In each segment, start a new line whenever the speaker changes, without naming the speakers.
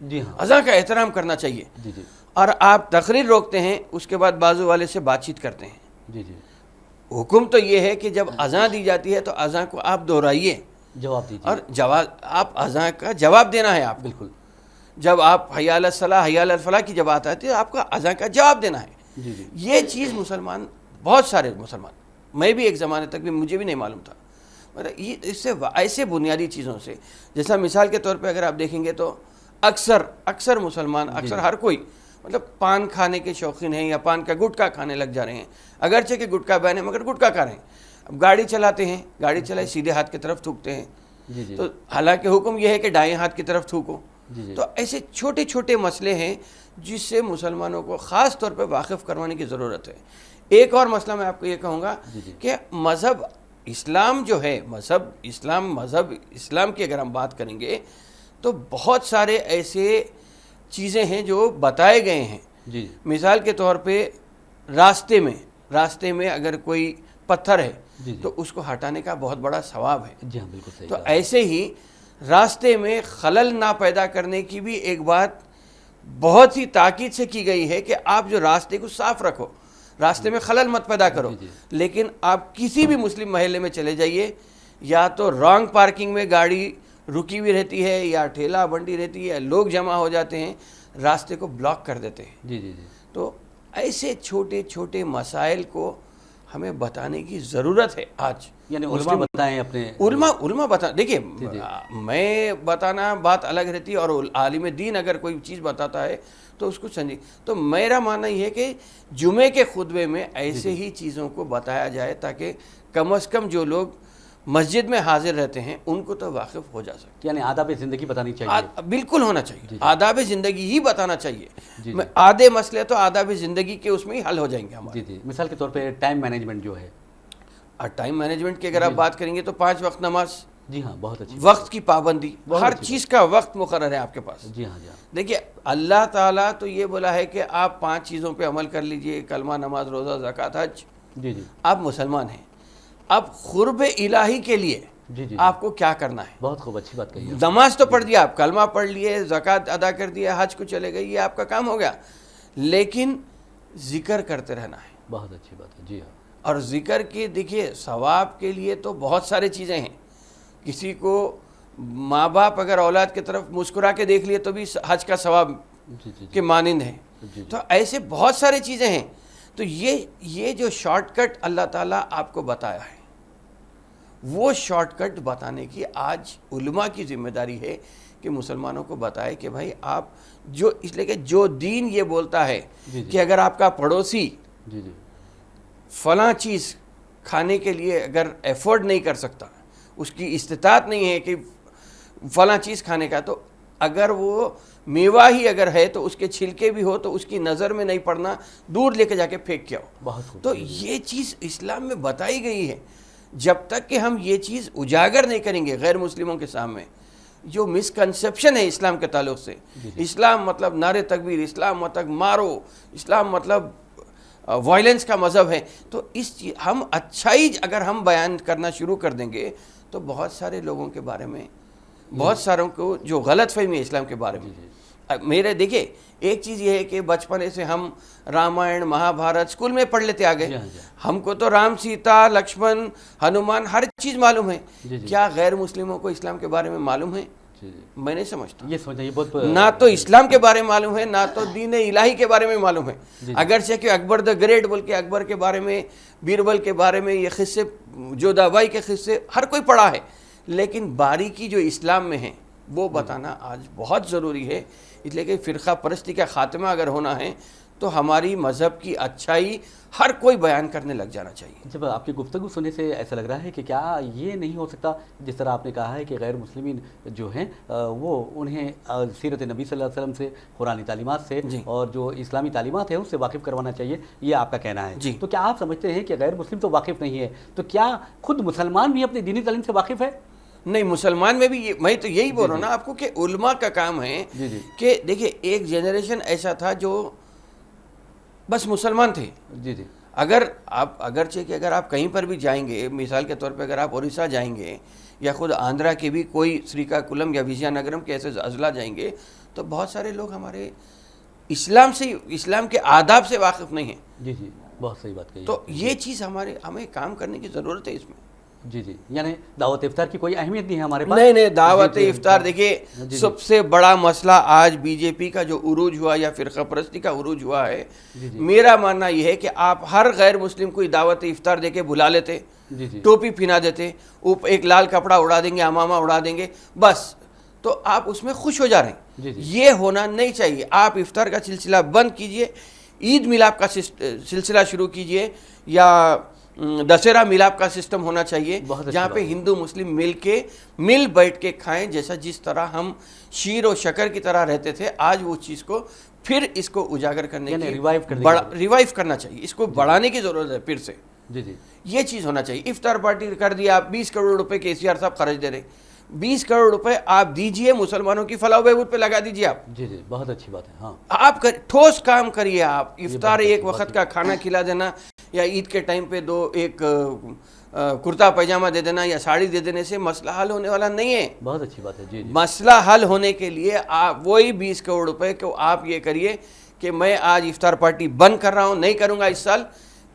جی ہاں،
اذان کا احترام کرنا چاہیے.
جی جی
اور آپ تقریر روکتے ہیں، اس کے بعد بازو والے سے بات چیت کرتے ہیں.
جی جی
حکم تو یہ ہے کہ جب اذان دی جاتی ہے تو اذان کو آپ دہرائیے
جواب دیجیے.
اور جواب آپ اذان کا جواب دینا ہے. آپ
بالکل.
جب آپ حی علی الصلاح حی علی الفلاح کی جب آتا ہے تو آپ کا اذان کا جواب دینا ہے.
جی جی
یہ چیز مسلمان، بہت سارے مسلمان، میں بھی ایک زمانے تک بھی مجھے بھی نہیں معلوم تھا. اس سے ایسے بنیادی چیزوں سے، جیسا مثال کے طور پہ اگر آپ دیکھیں گے تو اکثر مسلمان، اکثر ہر کوئی مطلب پان کھانے کے شوقین ہیں یا پان کا گٹکا کھانے لگ جا رہے ہیں. اگرچہ کہ گٹکا بین ہے مگر گٹکا کھا رہے ہیں. اب گاڑی چلاتے ہیں، گاڑی چلائے سیدھے ہاتھ کی طرف تھوکتے ہیں.
جی جی
تو حالانکہ حکم یہ ہے کہ دائیں ہاتھ کی طرف تھوکو.
جی جی
تو ایسے چھوٹے چھوٹے مسئلے ہیں جس سے مسلمانوں کو خاص طور پہ واقف کروانے کی ضرورت ہے. ایک اور مسئلہ میں آپ کو یہ کہوں گا کہ مذہب اسلام جو ہے، مذہب اسلام کی اگر ہم بات کریں گے تو بہت سارے ایسے چیزیں ہیں جو بتائے گئے ہیں.
جی
مثال کے طور پہ راستے میں اگر کوئی پتھر ہے تو اس کو ہٹانے کا بہت بڑا ثواب ہے.
جی ہاں بالکل صحیح.
تو ایسے ہی راستے میں خلل نہ پیدا کرنے کی بھی ایک بات بہت ہی تاکید سے کی گئی ہے کہ آپ جو راستے کو صاف رکھو، راستے میں خلل مت پیدا کرو. لیکن آپ کسی بھی مسلم محلے میں چلے جائیے، یا تو رانگ پارکنگ میں گاڑی رکی ہوئی رہتی ہے یا ٹھیلا بنڈی رہتی ہے، لوگ جمع ہو جاتے ہیں، راستے کو بلاک کر دیتے ہیں.
جی جی جی
تو ایسے چھوٹے چھوٹے مسائل کو ہمیں بتانے کی ضرورت ہے آج.
یعنی علماء بتائیں اپنے
علماء بتا. دیکھیے میں بتانا بات الگ رہتی ہے، اور عالم دین اگر کوئی چیز بتاتا ہے تو اس کو سمجھے. تو میرا ماننا یہ ہے کہ جمعے کے خطبے میں ایسے ہی چیزوں کو بتایا جائے تاکہ کم از کم جو لوگ مسجد میں حاضر رہتے ہیں ان کو تو واقف ہو جا سکے.
یعنی آداب زندگی بتانی چاہیے.
بالکل ہونا چاہیے، آداب زندگی ہی بتانا چاہیے. آدھے مسئلے تو آداب زندگی کے اس میں ہی حل ہو جائیں گے ہمارے.
جی مثال کے طور پہ ٹائم مینجمنٹ جو ہے،
اور ٹائم مینجمنٹ کی اگر آپ بات کریں گے تو 5 وقت نماز.
جی ہاں بہت اچھی.
وقت کی پابندی، ہر چیز کا وقت مقرر ہے آپ کے پاس.
جی ہاں جی ہاں.
دیکھیے اللہ تعالیٰ تو یہ بولا ہے کہ آپ 5 چیزوں پہ عمل کر لیجئے: کلمہ، نماز، روزہ، زکوٰۃ، حج.
جی جی
آپ مسلمان ہیں. اب قرب الہی کے لیے آپ کو کیا کرنا ہے؟
بہت خوب، اچھی بات کہی.
نماز تو پڑھ دیا، آپ کلمہ پڑھ لیے، زکوٰۃ ادا کر دیا، حج کو چلے گئے، یہ آپ کا کام ہو گیا. لیکن ذکر کرتے رہنا ہے.
بہت اچھی بات ہے. جی ہاں.
اور ذکر کے دیکھیے ثواب کے لیے تو بہت سارے چیزیں ہیں. کسی کو ماں باپ اگر اولاد کی طرف مسکرا کے دیکھ لیے تو بھی حج کا ثواب کے مانند ہے. تو ایسے بہت سارے چیزیں ہیں. تو یہ جو شارٹ کٹ اللہ تعالیٰ آپ کو بتایا ہے، وہ شارٹ کٹ بتانے کی آج علماء کی ذمہ داری ہے کہ مسلمانوں کو بتائے کہ بھائی آپ اس لیے کہ جو دین یہ بولتا ہے کہ اگر آپ کا پڑوسی فلاں چیز کھانے کے لیے اگر ایفورڈ نہیں کر سکتا، اس کی استطاعت نہیں ہے کہ فلاں چیز کھانے کا، تو اگر وہ میوہ ہی اگر ہے تو اس کے چھلکے بھی ہو تو اس کی نظر میں نہیں پڑنا، دور لے کے جا کے پھینک کے آؤ. تو یہ چیز اسلام میں بتائی گئی ہے. جب تک کہ ہم یہ چیز اجاگر نہیں کریں گے غیر مسلموں کے سامنے، جو مسکنسیپشن ہے اسلام کے تعلق سے، اسلام مطلب نعرے تکبیر، اسلام مطلب مارو، اسلام مطلب وائلنس کا مذہب ہے، تو ہم اچھائی اگر ہم بیان کرنا شروع کر دیں گے تو بہت سارے لوگوں کے بارے میں، بہت ساروں کو جو غلط فہمی ہے اسلام کے بارے میں. میرے دیکھیں ایک چیز یہ ہے کہ بچپنے سے ہم رامائن، مہا بھارت اسکول میں پڑھ لیتے آگے. ہم کو تو رام، سیتا، لکشمن، ہنومان ہر چیز معلوم ہے. کیا غیر مسلموں کو اسلام کے بارے میں معلوم ہے؟ میں نہیں سمجھتا. نہ تو اسلام کے بارے میں معلوم ہے، نہ تو دین الہی کے بارے میں معلوم ہے. اگرچہ کہ اکبر دا گریٹ بول کے اکبر کے بارے میں، بیربل کے بارے میں یہ قصے، جودھابائی کے قصے ہر کوئی پڑھا ہے، لیکن باریکی جو اسلام میں ہے وہ بتانا آج بہت ضروری ہے. اس لیے کہ فرقہ پرستی کا خاتمہ اگر ہونا ہے تو ہماری مذہب کی اچھائی ہر کوئی بیان کرنے لگ جانا چاہیے.
جب آپ کی گفتگو سننے سے ایسا لگ رہا ہے کہ کیا یہ نہیں ہو سکتا جس طرح آپ نے کہا ہے کہ غیر مسلمین جو ہیں وہ انہیں سیرت نبی صلی اللہ علیہ وسلم سے، قرآنی تعلیمات سے اور جو اسلامی تعلیمات ہیں اس سے واقف کروانا چاہیے، یہ آپ کا کہنا ہے. تو کیا آپ سمجھتے ہیں کہ غیر مسلم تو واقف نہیں ہے، تو کیا خود مسلمان بھی اپنی دینی تعلیم سے واقف ہے؟
نہیں، مسلمان میں بھی میں تو یہی بول رہا ہوں نا آپ کو کہ علماء کا کام ہے کہ دیکھیں ایک جنریشن ایسا تھا جو بس مسلمان تھے. اگر آپ اگرچہ کہ اگر آپ کہیں پر بھی جائیں گے، مثال کے طور پہ اگر آپ اڑیسہ جائیں گے یا خود آندھرا کے بھی کوئی سریکا کولم یا وجیا نگرم کے ایسے اضلاع جائیں گے، تو بہت سارے لوگ ہمارے اسلام کے آداب سے واقف نہیں ہیں.
جی جی، بہت صحیح بات کہی.
تو یہ چیز ہمیں کام کرنے کی ضرورت ہے اس میں.
جی جی، یعنی دعوت افطار کی کوئی اہمیت نہیں ہے ہمارے پاس.
نہیں، دعوت افطار دیکھیے سب سے بڑا مسئلہ آج بی جے پی کا جو عروج ہوا یا فرقہ پرستی کا عروج ہوا ہے، میرا ماننا یہ ہے کہ آپ ہر غیر مسلم کو دعوت افطار دے کے بلا لیتے، ٹوپی پہنا دیتے، ایک لال کپڑا اڑا دیں گے، امامہ اڑا دیں گے، بس تو آپ اس میں خوش ہو جا رہے ہیں. یہ ہونا نہیں چاہیے. آپ افطار کا سلسلہ بند کیجئے، عید میلاد کا سلسلہ شروع کیجئے، یا دسہرہ میلاد کا سسٹم ہونا چاہیے جہاں پہ ہندو مسلم مل بیٹھ کے کھائیں، جس طرح ہم شیر و شکر کی طرح رہتے تھے. آج وہ چیز کو پھر اس کو اجاگر کرنے کی ریوائیو کرنا چاہیے، اس کو بڑھانے کی ضرورت ہے پھر سے. یہ چیز ہونا چاہیے. افطار پارٹی کر دیا، آپ 20 کروڑ روپے کے KCR صاحب خرچ دے رہے، 20 کروڑ روپے آپ دیجئے، مسلمانوں کی فلاح و بہبود پہ لگا دیجئے. آپ
جی جی، بہت اچھی بات ہے. ہاں،
آپ ٹھوس کام کریے. آپ افطار ایک وقت کا کھانا کھلا دینا یا عید کے ٹائم پہ ایک کرتا پائجامہ دے دینا یا ساڑی دے دینے سے مسئلہ حل ہونے والا نہیں ہے.
بہت اچھی بات ہے. جی،
مسئلہ حل ہونے کے لیے آپ وہی 20 کروڑ روپے کو آپ یہ کریے کہ میں آج افطار پارٹی بند کر رہا ہوں، نہیں کروں گا اس سال.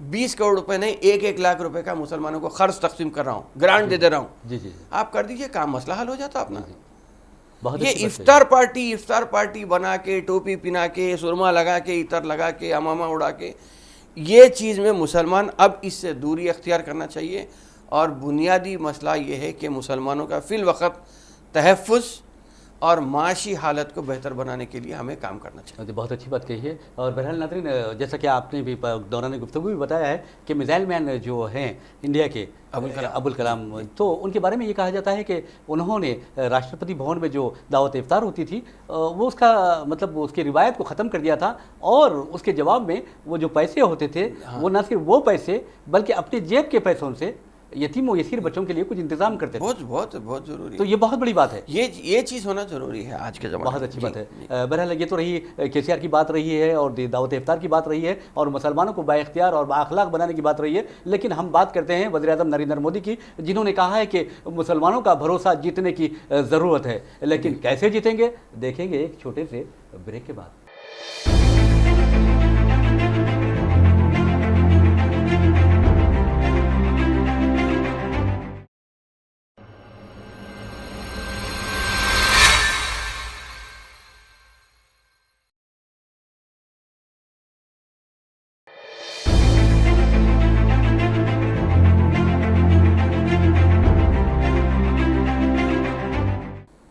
20 کروڑ روپے نہیں، 1 لاکھ روپے کا مسلمانوں کو خرچ تقسیم کر رہا ہوں، گرانٹ دے رہا ہوں.
جی جی،
آپ کر دیجئے، کام مسئلہ حل ہو جاتا اپنا. یہ
افطار
پارٹی بنا کے، ٹوپی پہنا کے، سرما لگا کے، عطر لگا کے، امامہ اڑا کے، یہ چیز میں مسلمان اب اس سے دوری اختیار کرنا چاہیے. اور بنیادی مسئلہ یہ ہے کہ مسلمانوں کا فی الوقت تحفظ اور معاشی حالت کو بہتر بنانے کے لیے ہمیں کام کرنا چاہیے.
بہت اچھی بات کہی ہے. اور بہرحال ناظرین، جیسا کہ آپ نے بھی دوران گفتگو بھی بتایا ہے کہ میزائل مین جو ہیں انڈیا کے ابوالکلام، تو ان کے بارے میں یہ کہا جاتا ہے کہ انہوں نے راشٹرپتی بھون میں جو دعوت افطار ہوتی تھی وہ اس کا مطلب اس کی روایت کو ختم کر دیا تھا، اور اس کے جواب میں وہ جو پیسے ہوتے تھے وہ نہ صرف وہ پیسے بلکہ اپنے جیب کے پیسوں سے یتیم و یسیر بچوں کے لیے کچھ انتظام کرتے تھے.
بہت ضروری.
تو یہ بہت بڑی بات ہے.
یہ چیز ہونا ضروری ہے آج کے زمانے میں.
بہت اچھی بات ہے. بہرحال یہ تو رہی KCR کی بات رہی ہے اور دعوت افطار کی بات رہی ہے اور مسلمانوں کو با اختیار اور با اخلاق بنانے کی بات رہی ہے. لیکن ہم بات کرتے ہیں وزیر اعظم نریندر مودی کی، جنہوں نے کہا ہے کہ مسلمانوں کا بھروسہ جیتنے کی ضرورت ہے. لیکن کیسے جیتیں گے، دیکھیں گے ایک چھوٹے سے بریک کے بعد.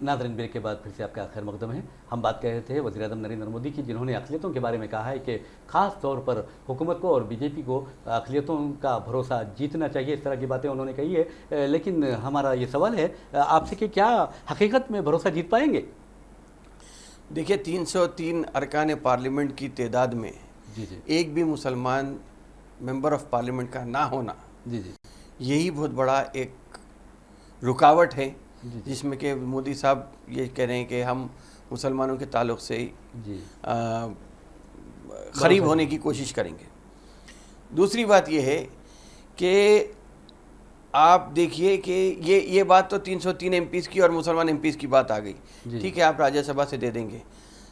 ناظرین، بریک کے بعد پھر سے آپ کا خیر مقدم ہے. ہم بات کر رہے تھے وزیر اعظم نریندر مودی کی، جنہوں نے اقلیتوں کے بارے میں کہا ہے کہ خاص طور پر حکومت کو اور BJP کو اقلیتوں کا بھروسہ جیتنا چاہیے. اس طرح کی باتیں انہوں نے کہی ہے. لیکن ہمارا یہ سوال ہے آپ سے کہ کیا حقیقت میں بھروسہ جیت پائیں گے؟
دیکھیے 303 ارکان پارلیمنٹ کی تعداد میں ایک بھی مسلمان ممبر آف پارلیمنٹ کا نہ ہونا، یہی بہت بڑا ایک رکاوٹ ہے، جس میں کہ مودی صاحب یہ کہہ رہے ہیں کہ ہم مسلمانوں کے تعلق سے قریب ہونے کی کوشش کریں گے. دوسری بات یہ ہے کہ آپ دیکھیے کہ یہ بات تو 303 MPs کی اور مسلمان MPs کی بات آ گئی. ٹھیک ہے، آپ راجیہ سبھا سے دے دیں گے.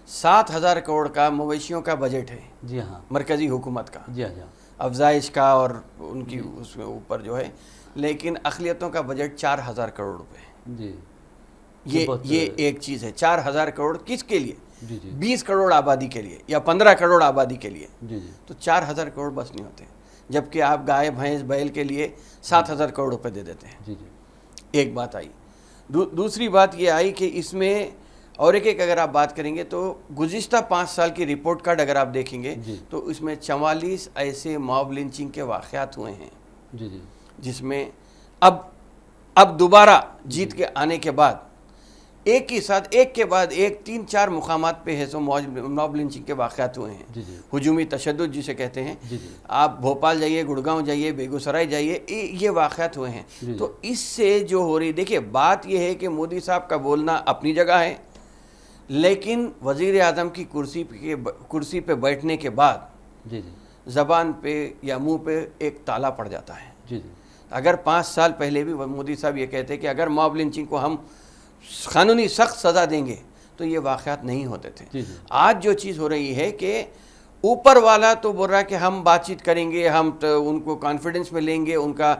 7,000 کروڑ کا مویشیوں کا بجٹ ہے.
جی ہاں،
مرکزی حکومت کا.
جی ہاں،
افزائش کا اور ان کی اس میں اوپر جو ہے. لیکن اقلیتوں کا بجٹ 4,000 کروڑ روپے.
جی،
یہ ایک چیز ہے. 4,000 کروڑ کس کے لیے؟ 20 کروڑ آبادی کے لیے یا 15 کروڑ آبادی کے لیے. تو 4,000 کروڑ بس نہیں ہوتے، جبکہ آپ گائے بھینس بیل کے لیے 7,000 کروڑ روپے دے دیتے ہیں. ایک بات آئی. دوسری بات یہ آئی کہ اس میں اور ایک اگر آپ بات کریں گے تو گزشتہ 5 سال کی رپورٹ کارڈ اگر آپ دیکھیں گے تو اس میں 44 ایسے موب لنچنگ کے واقعات ہوئے ہیں، جس میں اب دوبارہ جیت کے آنے کے بعد ایک کے بعد ایک 3-4 مقامات پہ ہے سو موب لنچنگ کے واقعات ہوئے ہیں. ہجومی تشدد جسے کہتے ہیں. آپ بھوپال جائیے، گڑگاؤں جائیے، بیگوسرائے جائیے، یہ واقعات ہوئے ہیں. تو اس سے جو ہو رہی، دیکھیے بات یہ ہے کہ مودی صاحب کا بولنا اپنی جگہ ہے، لیکن وزیر اعظم کی کرسی پہ بیٹھنے کے بعد زبان پہ یا منہ پہ ایک تالا پڑ جاتا ہے.
جی جی.
اگر 5 سال پہلے بھی مودی صاحب یہ کہتے کہ اگر موب لنچنگ کو ہم قانونی سخت سزا دیں گے تو یہ واقعات نہیں ہوتے تھے.
جی جی.
آج جو چیز ہو رہی ہے کہ اوپر والا تو بول رہا ہے کہ ہم بات چیت کریں گے, ہم ان کو کانفیڈنس میں لیں گے, ان کا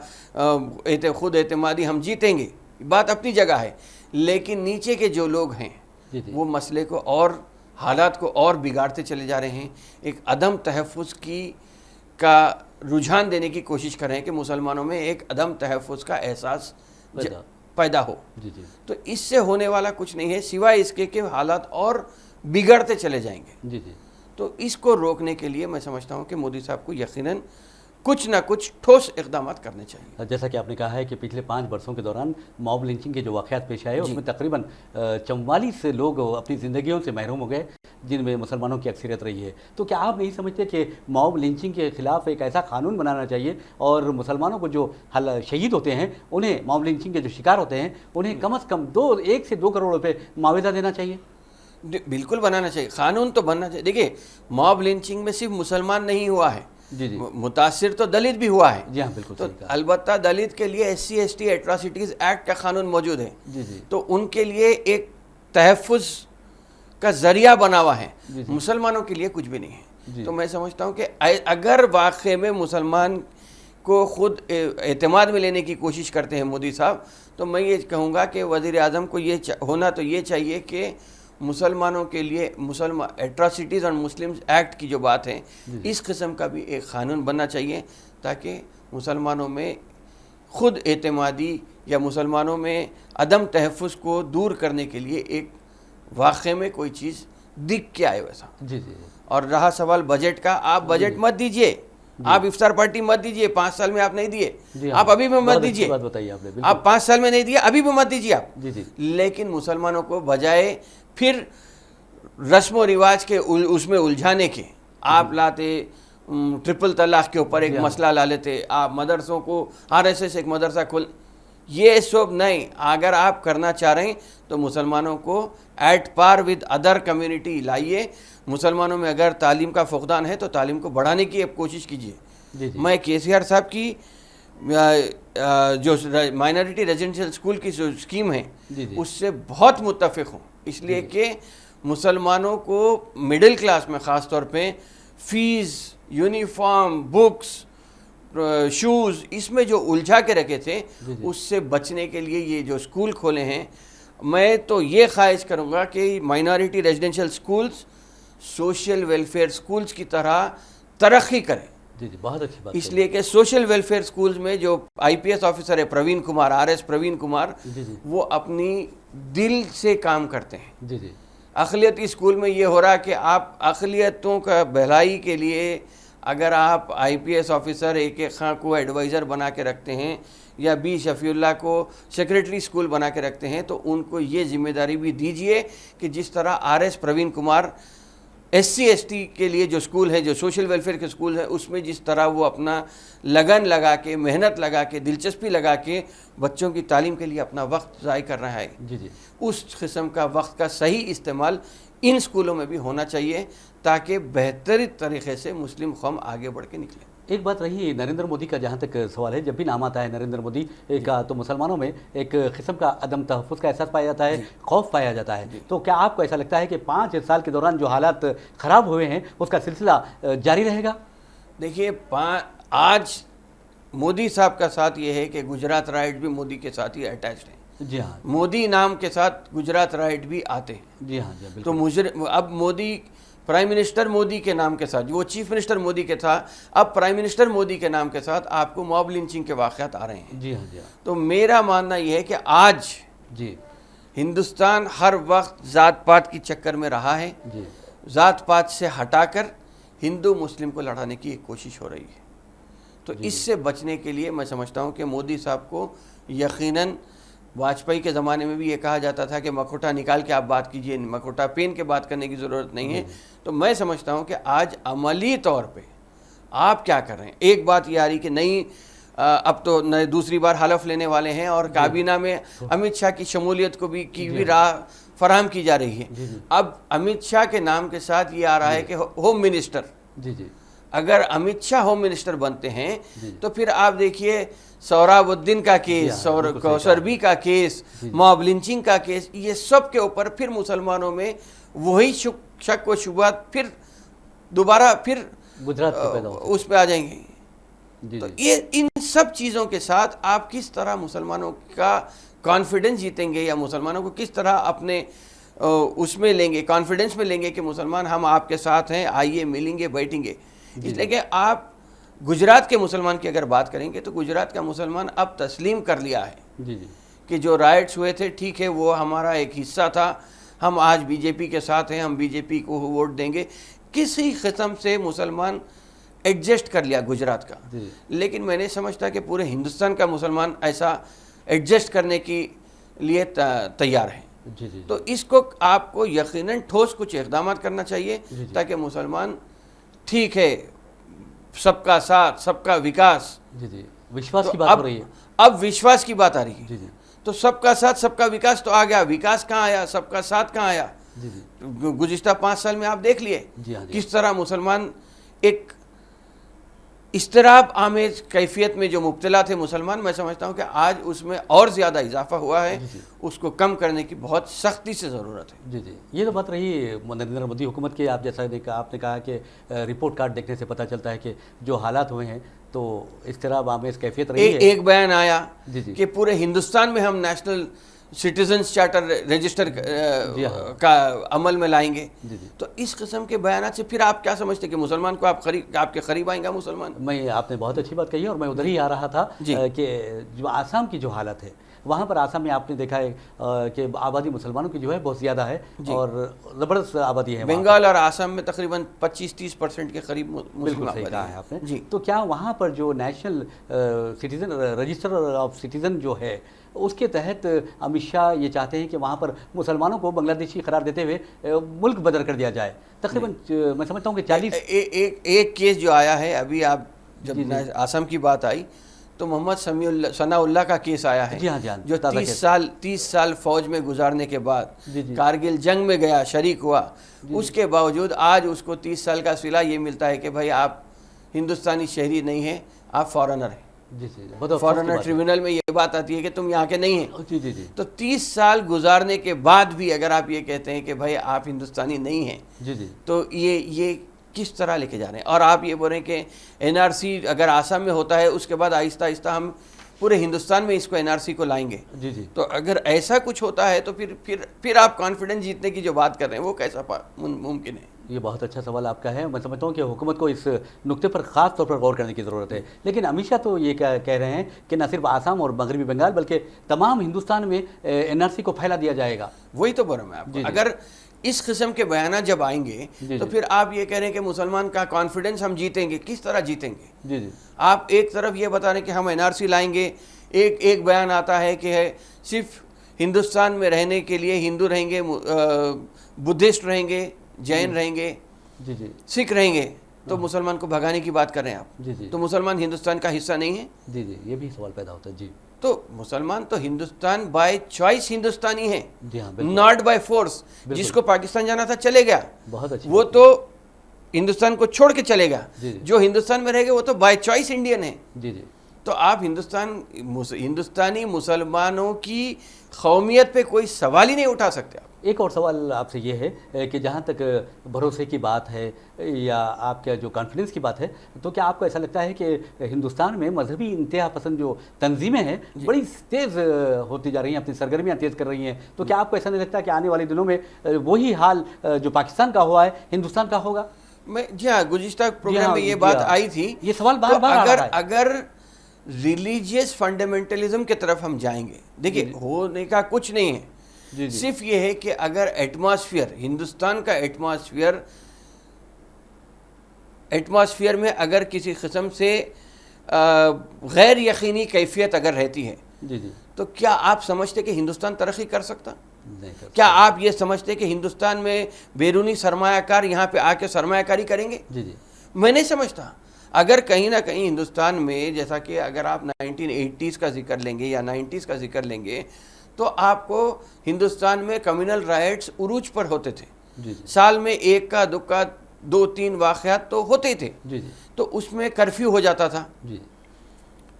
خود اعتمادی ہم جیتیں گے, بات اپنی جگہ ہے, لیکن نیچے کے جو لوگ ہیں وہ مسئلے کو اور حالات کو اور بگاڑتے چلے جا رہے ہیں. ایک عدم تحفظ کا رجحان دینے کی کوشش کر رہے ہیں کہ مسلمانوں میں ایک عدم تحفظ کا احساس پیدا ہو. تو اس سے ہونے والا کچھ نہیں ہے سوائے اس کے کہ حالات اور بگڑتے چلے جائیں گے. تو اس کو روکنے کے لیے میں سمجھتا ہوں کہ مودی صاحب کو یقیناً کچھ نہ کچھ ٹھوس اقدامات کرنے چاہیے.
جیسا کہ آپ نے کہا ہے کہ پچھلے 5 برسوں کے دوران موب لنچنگ کے جو واقعات پیش آئے اس میں تقریباً 44 لوگ اپنی زندگیوں سے محروم ہو گئے, جن میں مسلمانوں کی اکثریت رہی ہے. تو کیا آپ نہیں سمجھتے کہ موب لنچنگ کے خلاف ایک ایسا قانون بنانا چاہیے اور مسلمانوں کو جو شہید ہوتے ہیں انہیں, موب لنچنگ کے جو شکار ہوتے ہیں انہیں کم از کم 1 سے 2 کروڑ روپے معاوضہ دینا چاہیے؟
بالکل بنانا چاہیے, قانون تو بننا چاہیے. دیکھیے موب لنچنگ میں صرف مسلمان نہیں ہوا ہے, متاثر تو دلت بھی ہوا ہے.
جی ہاں بالکل.
تو البتہ دلت کے لیے SC/ST ایٹراسٹیز ایکٹ کا قانون موجود ہے. تو ان کے لیے ایک تحفظ کا ذریعہ بنا ہوا ہے, مسلمانوں کے لیے کچھ بھی نہیں ہے. تو میں سمجھتا ہوں کہ اگر واقعے میں مسلمان کو خود اعتماد میں لینے کی کوشش کرتے ہیں مودی صاحب, تو میں یہ کہوں گا کہ وزیر اعظم کو یہ ہونا تو یہ چاہیے کہ مسلمانوں کے لیے ایٹراسٹیز اور مسلم ایکٹ کی جو بات ہے اس قسم کا بھی ایک قانون بننا چاہیے, تاکہ مسلمانوں میں خود اعتمادی یا مسلمانوں میں عدم تحفظ کو دور کرنے کے لیے ایک واقعے میں کوئی چیز دکھ کے آئے ویسا. اور رہا سوال بجٹ کا, آپ بجٹ مت دیجئے, آپ افطار پارٹی مت دیجئے, 5 سال میں آپ نہیں دیے, آپ ابھی بھی مت دیجئے, آپ 5 سال میں نہیں دیے ابھی بھی مت دیجئے آپ. لیکن مسلمانوں کو بجائے پھر رسم و رواج کے اس میں الجھانے کے آپ لاتے ٹرپل طلاق کے اوپر ایک مسئلہ لا لیتے, آپ مدرسوں کو RSS ایک مدرسہ کھول, یہ سب نہیں. اگر آپ کرنا چاہ رہے ہیں تو مسلمانوں کو at par with other community لائیے. مسلمانوں میں اگر تعلیم کا فقدان ہے تو تعلیم کو بڑھانے کی کوشش کیجیے. میں KCR صاحب کی جو مائنارٹی ریزیڈنشیل اسکول کی جو اسکیم ہے اس سے بہت متفق ہوں, اس لیے کہ مسلمانوں کو مڈل کلاس میں خاص طور پہ فیس, یونیفارم, بکس, شوز اس میں جو الجھا کے رکھے تھے اس سے بچنے کے لیے یہ جو اسکول کھولے ہیں, میں تو یہ خواہش کروں گا کہ minority residential schools social welfare schools کی طرح ترقی کریں.
بہت اچھی بات.
اس لیے کہ سوشل ویلفیئر اسکولز میں جو IPS آفیسر ہے پروین کمار, RS پروین کمار, وہ اپنی دل سے کام کرتے ہیں. اقلیتی اسکول میں یہ ہو رہا کہ آپ اقلیتوں کا بھلائی کے لیے اگر آپ IPS آفیسر AK خان کو ایڈوائزر بنا کے رکھتے ہیں یا B شفیع اللہ کو سیکریٹری اسکول بنا کے رکھتے ہیں, تو ان کو یہ ذمہ داری بھی دیجئے کہ جس طرح RS پروین کمار SC/ST کے لیے جو اسکول ہے, جو سوشل ویلفیئر کے اسکول ہے, اس میں جس طرح وہ اپنا لگن لگا کے, محنت لگا کے, دلچسپی لگا کے بچوں کی تعلیم کے لیے اپنا وقت ضائع کر رہا ہے, اس قسم کا وقت کا صحیح استعمال ان اسکولوں میں بھی ہونا چاہیے تاکہ بہترین طریقے سے مسلم قوم آگے بڑھ کے نکلے.
ایک بات رہی نریندر مودی کا, جہاں تک سوال ہے, جب بھی نام آتا ہے نریندر مودی کا تو مسلمانوں میں ایک قسم کا عدم تحفظ کا احساس پایا جاتا ہے, خوف پایا جاتا ہے. تو کیا آپ کو ایسا لگتا ہے کہ 5 سال کے دوران جو حالات خراب ہوئے ہیں اس کا سلسلہ جاری رہے گا؟
دیکھیے آج مودی صاحب کا ساتھ یہ ہے کہ گجرات رائٹ بھی مودی کے ساتھ ہی اٹیچڈ ہیں.
جی ہاں.
مودی نام کے ساتھ گجرات رائٹ بھی آتے ہیں.
جی ہاں.
تو اب مودی پرائم منسٹر مودی کے نام کے ساتھ, وہ چیف منسٹر مودی کے تھا, اب پرائم منسٹر مودی کے نام کے ساتھ آپ کو موب لنچنگ کے واقعات آ رہے ہیں.
جی ہاں.
تو میرا ماننا یہ ہے کہ آج ہندوستان ہر وقت ذات پات کی چکر میں رہا ہے. ذات پات سے ہٹا کر ہندو مسلم کو لڑانے کی ایک کوشش ہو رہی ہے. تو اس سے بچنے کے لیے میں سمجھتا ہوں کہ مودی صاحب کو یقیناً, واجپئی کے زمانے میں بھی یہ کہا جاتا تھا کہ مکھوٹا نکال کے آپ بات کیجئے, مکھوٹا پہن کے بات کرنے کی ضرورت نہیں ہے. تو میں سمجھتا ہوں کہ آج عملی طور پہ آپ کیا کر رہے ہیں. ایک بات یہ آ رہی کہ نہیں, اب تو دوسری بار حلف لینے والے ہیں اور کابینہ میں امت شاہ کی شمولیت کو بھی راہ فراہم کی جا رہی ہے. اب امت شاہ کے نام کے ساتھ یہ آ رہا ہے کہ ہوم منسٹر. اگر امت شاہ ہوم منسٹر بنتے ہیں تو پھر آپ دیکھیے سہراب الدین کا کیس، کوثر بی کا کیس، موب لنچنگ کا کیس، یہ سب کے اوپر پھر مسلمانوں میں وہی شک و شبہات پھر دوبارہ پھر
گجرات
اس پہ آ جائیں گے. تو یہ ان سب چیزوں کے ساتھ آپ کس طرح مسلمانوں کا کانفیڈنس جیتیں گے، یا مسلمانوں کو کس طرح اپنے اس میں لیں گے، کانفیڈنس میں لیں گے کہ مسلمان ہم آپ کے ساتھ ہیں، آئیے ملیں گے، بیٹھیں گے. اس لیے کہ آپ گجرات کے مسلمان کی اگر بات کریں گے تو گجرات کا مسلمان اب تسلیم کر لیا ہے کہ جو رائٹس ہوئے تھے ٹھیک ہے، وہ ہمارا ایک حصہ تھا، ہم آج بی جے پی کے ساتھ ہیں، ہم بی جے پی کو ووٹ دیں گے. کسی قسم سے مسلمان ایڈجسٹ کر لیا گجرات کا. لیکن میں نہیں سمجھتا کہ پورے ہندوستان کا مسلمان ایسا ایڈجسٹ کرنے کے لیے تیار ہے. تو اس کو آپ کو یقیناً ٹھوس کچھ اقدامات کرنا چاہیے تاکہ مسلمان ٹھیک ہے، سب کا ساتھ، سب کا وکاس.
وشواس کی بات ہو رہی ہے.
اب وشواس کی بات آ رہی ہے. تو سب کا ساتھ، سب کا وکاس تو آ گیا، وکاس کہاں آیا، سب کا ساتھ کہاں آیا؟ گزشتہ 5 سال میں آپ دیکھ لیے کس طرح مسلمان ایک اضطراب آمیز کیفیت میں جو مبتلا تھے مسلمان. میں سمجھتا ہوں کہ آج اس میں اور زیادہ اضافہ ہوا ہے. اس کو کم کرنے کی بہت سختی سے ضرورت ہے.
یہ تو بات رہی نریندر مودی حکومت کی. آپ جیسا آپ نے کہا کہ رپورٹ کارڈ دیکھنے سے پتہ چلتا ہے کہ جو حالات ہوئے ہیں تو اضطراب آمیز کیفیت رہی ہے.
ایک بیان آیا کہ پورے ہندوستان میں ہم نیشنل سٹیزنز چارٹر رجسٹر کا عمل میں لائیں گے. تو اس قسم کے بیانات سے پھر آپ کیا سمجھتے کہ مسلمان کو آپ کے قریب آئیں گا مسلمان؟
آپ نے بہت اچھی بات کہی ہے، اور میں ادھر ہی آ رہا تھا کہ جو آسام کی جو حالت ہے وہاں پر، آسام میں آپ نے دیکھا ہے کہ آبادی مسلمانوں کی جو ہے بہت زیادہ ہے اور زبردست آبادی ہے.
بنگال اور آسام میں تقریباً 25-30% کے قریب
بالکل صحیح کہا ہے آپ نے. تو کیا وہاں پر جو national citizen register of citizen جو ہے اس کے تحت امت شاہ یہ چاہتے ہیں کہ وہاں پر مسلمانوں کو بنگلہ دیشی قرار دیتے ہوئے ملک بدر کر دیا جائے؟ تقریباً میں سمجھتا ہوں کہ 40
ایک کیس جو آیا ہے ابھی، آپ جب آسام کی بات آئی تو محمد ثناء اللہ کا کیس آیا ہے جو 30 سال فوج میں گزارنے کے بعد کارگل جنگ میں گیا، شریک ہوا، اس کے باوجود آج اس کو 30 سال کا صلہ یہ ملتا ہے کہ بھائی آپ ہندوستانی شہری نہیں ہیں، آپ فارنر ہیں. فارنر ٹریبونل میں یہ بات آتی ہے کہ تم یہاں کے نہیں ہیں. تو 30 سال گزارنے کے بعد بھی اگر آپ یہ کہتے ہیں کہ بھائی آپ ہندوستانی نہیں ہیں تو یہ کس طرح لے کے جا رہے ہیں؟ اور آپ یہ بول رہے ہیں کہ NRC اگر آسام میں ہوتا ہے اس کے بعد آہستہ آہستہ ہم پورے ہندوستان میں اس کو NRC کو لائیں گے. تو اگر ایسا کچھ ہوتا ہے تو پھر آپ کانفیڈنس جیتنے کی جو بات کر رہے ہیں وہ کیسا ممکن ہے؟
یہ بہت اچھا سوال آپ کا ہے. میں سمجھتا ہوں کہ حکومت کو اس نقطے پر خاص طور پر غور کرنے کی ضرورت ہے. لیکن امت شاہ تو یہ کہہ رہے ہیں کہ نہ صرف آسام اور مغربی بنگال بلکہ تمام ہندوستان میں NRC کو پھیلا دیا جائے گا.
وہی تو بول رہا ہوں میں آپ کو. اگر اس قسم کے بیانات جب آئیں گے تو پھر آپ یہ کہہ رہے ہیں کہ مسلمان کا کانفیڈنس ہم جیتیں گے. کس طرح جیتیں گے؟ آپ ایک طرف یہ بتا رہے ہیں کہ ہم NRC لائیں گے، ایک بیان آتا ہے کہ صرف ہندوستان میں رہنے کے لیے ہندو رہیں گے، بدھسٹ رہیں گے، جین رہیں گے، سکھ رہیں گے، تو مسلمان کو بھگانے کی بات کر رہے ہیں آپ. تو مسلمان ہندوستان کا حصہ نہیں ہے؟
یہ بھی سوال پیدا ہوتا ہے.
تو مسلمان تو ہندوستان بائی چوائس ہندوستانی ہیں، ناٹ بائی فورس. جس کو پاکستان جانا تھا چلے گیا، وہ تو ہندوستان کو چھوڑ کے چلے گا. جو ہندوستان میں رہ گئے وہ تو بائی چوائس انڈین ہیں. تو آپ ہندوستانی مسلمانوں کی قومیت پہ کوئی سوال ہی نہیں اٹھا سکتے.
ایک اور سوال آپ سے یہ ہے کہ جہاں تک بھروسے کی بات ہے یا آپ کا جو کانفیڈنس کی بات ہے، تو کیا آپ کو ایسا لگتا ہے کہ ہندوستان میں مذہبی انتہا پسند جو تنظیمیں ہیں بڑی تیز ہوتی جا رہی ہیں، اپنی سرگرمیاں تیز کر رہی ہیں؟ تو کیا آپ کو ایسا نہیں لگتا کہ آنے والے دنوں میں وہی حال جو پاکستان کا ہوا ہے ہندوستان کا ہوگا؟
جی ہاں، گزشتہ پروگرام میں یہ بات آئی تھی.
یہ سوال بار بار آ رہا ہے.
اگر ریلیجیس فنڈامنٹلزم کی طرف ہم جائیں گے، دیکھیے ہونے کا کچھ نہیں ہے. صرف یہ ہے کہ اگر ایٹماسفیئر، ہندوستان کا ایٹماسفیئر میں اگر کسی قسم سے غیر یقینی کیفیت اگر رہتی ہے تو کیا آپ سمجھتے کہ ہندوستان ترقی کر سکتا؟ کیا آپ یہ سمجھتے کہ ہندوستان میں بیرونی سرمایہ کار یہاں پہ آ کے سرمایہ کاری کریں گے؟ میں نہیں سمجھتا. اگر کہیں نہ کہیں ہندوستان میں، جیسا کہ اگر آپ 1980s کا ذکر لیں گے یا 90s کا ذکر لیں گے تو آپ کو ہندوستان میں کمیونل رائٹس عروج پر ہوتے تھے. سال میں 1 کا 2 کا 2-3 واقعات تو ہوتے ہی تھے.
جی جی
تو اس میں کرفیو ہو جاتا تھا.
جی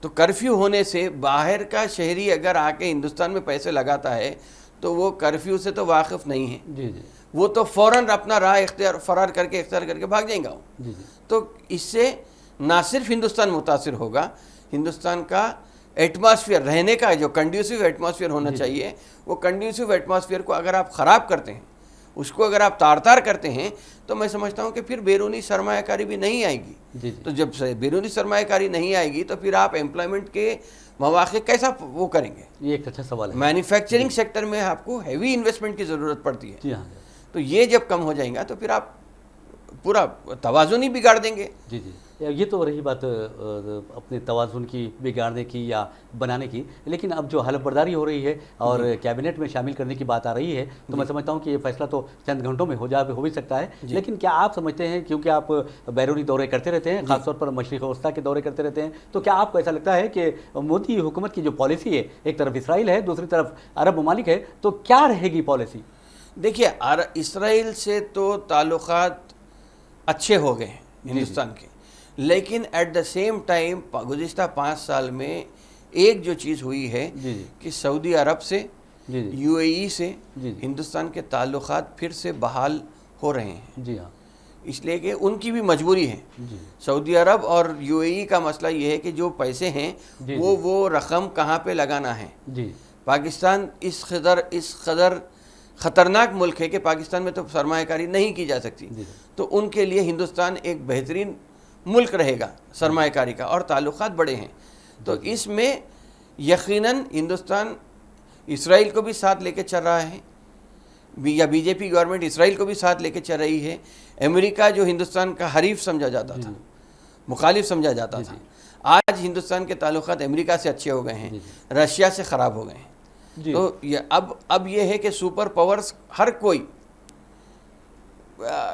تو کرفیو ہونے سے باہر کا شہری اگر آ کے ہندوستان میں پیسے لگاتا ہے تو وہ کرفیو سے تو واقف نہیں ہے.
جی جی
وہ تو فوراً اپنا راہ فرار کر کے اختیار کر کے بھاگ جائیں گا.
جی جی
تو اس سے نہ صرف ہندوستان متاثر ہوگا, ہندوستان کا ایٹماسفیئر, رہنے کا جو کنڈیوسو ایٹماسفیئر ہونا چاہیے, وہ کنڈیوسو ایٹماسفیئر کو اگر آپ خراب کرتے ہیں, اس کو اگر آپ تار کرتے ہیں, تو میں سمجھتا ہوں کہ پھر بیرونی سرمایہ کاری بھی نہیں آئے گی.
جی
تو جب بیرونی سرمایہ کاری نہیں آئے گی تو پھر آپ امپلائمنٹ کے مواقع کیسا وہ کریں گے؟
یہ ایک اچھا سوال ہے.
مینوفیکچرنگ سیکٹر میں آپ کو ہیوی انویسٹمنٹ کی ضرورت پڑتی ہے.
جی ہاں
تو یہ جب کم ہو جائیں گا تو پھر آپ پورا توازن ہی بگاڑ دیں گے.
جی جی یہ تو رہی بات اپنے توازن کی بگاڑنے کی یا بنانے کی. لیکن اب جو حلف برداری ہو رہی ہے اور کیبنٹ میں شامل کرنے کی بات آ رہی ہے, تو میں سمجھتا ہوں کہ یہ فیصلہ تو چند گھنٹوں میں ہو بھی سکتا ہے. لیکن کیا آپ سمجھتے ہیں, کیونکہ آپ بیرونی دورے کرتے رہتے ہیں, خاص طور پر مشرق وسطیٰ کے دورے کرتے رہتے ہیں, تو کیا آپ کو ایسا لگتا ہے کہ مودی حکومت کی جو پالیسی ہے, ایک طرف اسرائیل ہے, دوسری طرف عرب ممالک ہے, تو کیا رہے گی پالیسی؟
دیکھیے, اسرائیل سے تو تعلقات اچھے ہو گئے ہیں ہندوستان کے, لیکن ایٹ دا سیم ٹائم گزشتہ 5 سال میں ایک جو چیز ہوئی ہے کہ سعودی عرب سے, یو اے ای سے ہندوستان کے تعلقات پھر سے بحال ہو رہے ہیں.
جی ہاں,
اس لیے کہ ان کی بھی مجبوری ہے. سعودی عرب اور یو اے ای کا مسئلہ یہ ہے کہ جو پیسے ہیں وہ رقم کہاں پہ لگانا ہے. پاکستان اس قدر خطرناک ملک ہے کہ پاکستان میں تو سرمایہ کاری نہیں کی جا سکتی. تو ان کے لیے ہندوستان ایک بہترین ملک رہے گا سرمایہ کاری کا, اور تعلقات بڑے ہیں. تو اس میں یقیناً ہندوستان اسرائیل کو بھی ساتھ لے کے چل رہا ہے, یا بی جے پی گورنمنٹ اسرائیل کو بھی ساتھ لے کے چل رہی ہے. امریکہ جو ہندوستان کا حریف سمجھا جاتا تھا, مخالف سمجھا جاتا تھا, آج ہندوستان کے تعلقات امریکہ سے اچھے ہو گئے ہیں, رشیا سے خراب ہو گئے ہیں. تو اب یہ ہے کہ سپر پاورز ہر کوئی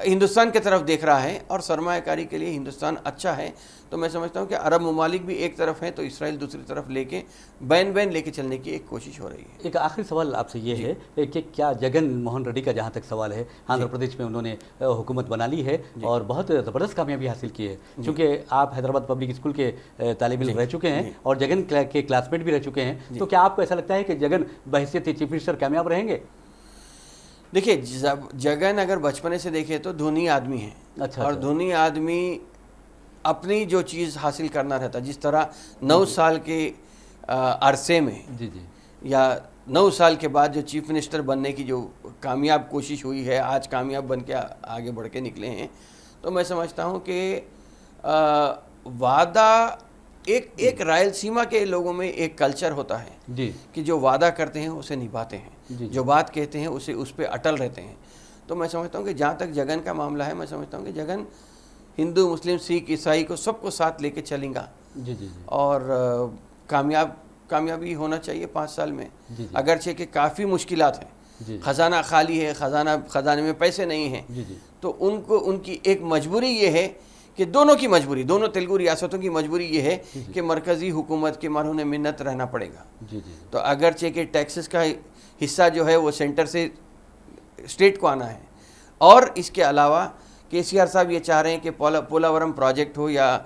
ہندوستان کی طرف دیکھ رہا ہے, اور سرمایہ کاری کے لیے ہندوستان اچھا ہے. تو میں سمجھتا ہوں کہ عرب ممالک بھی ایک طرف ہیں تو اسرائیل دوسری طرف لے کے بین لے کے چلنے کی ایک کوشش ہو رہی ہے.
ایک آخری سوال آپ سے یہ ہے کہ کیا جگن موہن ریڈی کا جہاں تک سوال ہے, آندھرا پردیش میں انہوں نے حکومت بنا لی ہے اور بہت زبردست کامیابی حاصل کی ہے, چونکہ آپ حیدرآباد پبلک اسکول کے طالب علم رہ چکے ہیں اور جگن کے کلاس میٹ بھی رہ چکے ہیں, تو کیا آپ کو ایسا لگتا ہے کہ جگن بحیثیت چیف منسٹر کامیاب رہیں گے؟
دیکھیے, جگن اگر بچپنے سے دیکھے تو دھونی آدمی ہے, اور دھونی آدمی اپنی جو چیز حاصل کرنا رہتا, جس طرح 9 سال کے عرصے میں یا 9 سال کے بعد جو چیف منسٹر بننے کی جو کامیاب کوشش ہوئی ہے, آج کامیاب بن کے آگے بڑھ کے نکلے ہیں. تو میں سمجھتا ہوں کہ وعدہ ایک رائل سیما کے لوگوں میں ایک کلچر ہوتا ہے کہ جو وعدہ کرتے ہیں اسے نبھاتے ہیں, جو بات کہتے ہیں اس پہ اٹل رہتے ہیں. تو میں سمجھتا ہوں کہ جہاں تک جگن کا معاملہ ہے, میں سمجھتا ہوں کہ جگن ہندو, مسلم, سکھ, عیسائی کو سب کو ساتھ لے کے چلیں گا, اور کامیابی ہونا چاہیے 5 سال میں. اگرچہ کہ کافی مشکلات ہیں, خزانہ خالی ہے, خزانے میں پیسے نہیں ہیں, تو ان کی ایک مجبوری یہ ہے کہ دونوں تیلگو ریاستوں کی مجبوری یہ ہے کہ مرکزی حکومت کے مرہون منت رہنا پڑے گا. تو اگرچہ کہ ٹیکسز کا حصہ جو ہے وہ سینٹر سے اسٹیٹ کو آنا ہے, اور اس کے علاوہ کے سی آر صاحب یہ چاہ رہے ہیں کہ پولاورم پروجیکٹ ہو یا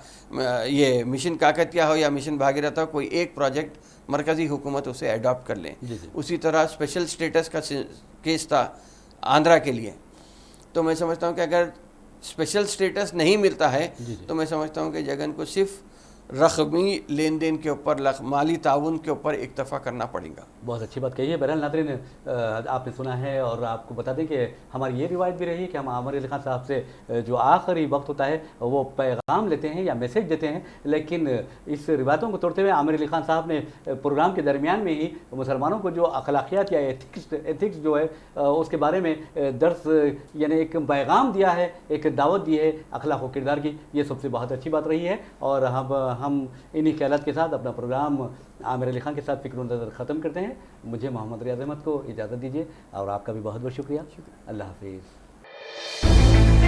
یہ مشن کاکتیہ ہو یا مشن بھاگیرتھ ہو, کوئی ایک پروجیکٹ مرکزی حکومت اسے ایڈاپٹ کر لیں. اسی طرح اسپیشل اسٹیٹس کا کیس تھا آندھرا کے لیے. تو میں سمجھتا ہوں کہ اگر اسپیشل اسٹیٹس نہیں ملتا ہے تو میں سمجھتا ہوں کہ جگن کو صرف رقمی لین دین کے اوپر, مالی تعاون کے اوپر اکتفا کرنا پڑے گا.
بہت اچھی بات کہی ہے. بہرحال ناظرین, آپ نے سنا ہے, اور آپ کو بتا دیں کہ ہماری یہ روایت بھی رہی ہے کہ ہم عامر علی خان صاحب سے جو آخری وقت ہوتا ہے وہ پیغام لیتے ہیں یا میسیج دیتے ہیں, لیکن اس روایتوں کو توڑتے ہوئے عامر علی خان صاحب نے پروگرام کے درمیان میں ہی مسلمانوں کو جو اخلاقیات یا ایتھکس جو ہے اس کے بارے میں درس, یعنی ایک پیغام دیا ہے, ایک دعوت دی ہے اخلاق و کردار کی. یہ سب سے بہت اچھی بات رہی ہے, اور ہم انہی خیالات کے ساتھ اپنا پروگرام عامر علی خان کے ساتھ فکر و نظر ختم کرتے ہیں. مجھے محمد ریاض احمد کو اجازت دیجیے, اور آپ کا بھی بہت بہت شکریہ. اللہ حافظ.